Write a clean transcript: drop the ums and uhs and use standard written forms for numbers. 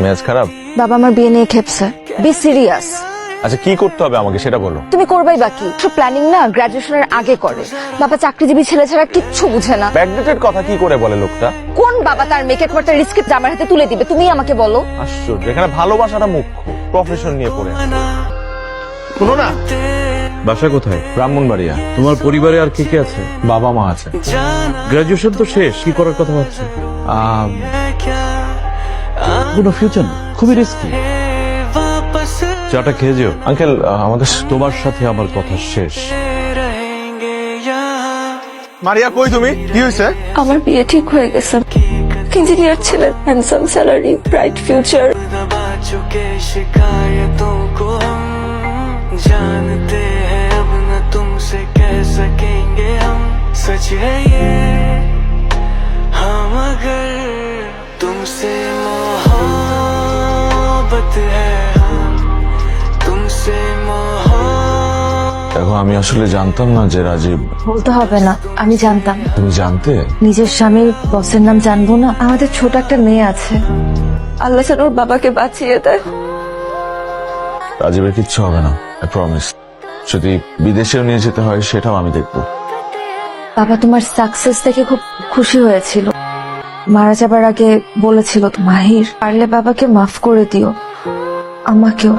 মেজাজ খারাপ? বাবা আমার বিয়ে নিয়ে খেপছে। Be serious. আচ্ছা কি করতে হবে আমাকে সেটা বলো। তুমি করবাই বাকি সব প্ল্যানিং না গ্রাজুয়েশনের আগে করে। বাবা চাকরিজীবী ছেলে ছাড়া কিচ্ছু বুঝে না। ব্যাকডেটেড কথা কি করে বলে লোকটা? কোন বাবা তার মেয়েকে একটা রিস্কের জামার হাতে তুলে দিবে? তুমি আমাকে বলো। আশ্চর্য, এখানে ভালোবাসাটা মুখ্য, প্রফেশন নিয়ে পড়ে আছে। শোনো না, বাসা কোথায়? ব্রাহ্মণবাড়িয়া। তোমার পরিবারে আর কে কে আছে? বাবা মা আছে। গ্রাজুয়েশন তো শেষ, কি করার কথা ভাবছো? কোনো ফিউচার না, খুবই রিস্কি। চাটা খেয়ে যেও। আঙ্কেল আমাদের তোমার সাথে আমার কথা শেষ। মারিয়া কই তুমি? কি হয়েছে? আমার বিয়ে ঠিক হয়ে গেছে। ইঞ্জিনিয়ার ছেলে, হ্যান্ডসাম স্যালারি, ব্রাইট ফিউচার। शिकायतों को हम जानते हैं, अब न तुमसे कह सकेंगे हम। सच है ये हम, अगर तुमसे मोहब्बत है, हम तुमसे দেখো আমি আসলে জানতাম না যে রাজীব। বলতে হবে না, আমি জানতাম। তুমি জানতে? নিজের স্বামীর বসের নাম জানবো না? আমাদের ছোট একটা মেয়ে আছে, আল্লাহ যেন ওর বাবাকে বাঁচিয়ে দেয়। রাজীবের কিচ্ছু হবে না, আই প্রমিস। যদি বিদেশেও নিয়ে যেতে হয় সেটাও আমি দেখবো। বাবা তোমার সাকসেস দেখে খুব খুশি হয়েছিল। মারা যাবার আগে বলেছিল, মাহির পারলে বাবাকে মাফ করে দিও, আমাকেও।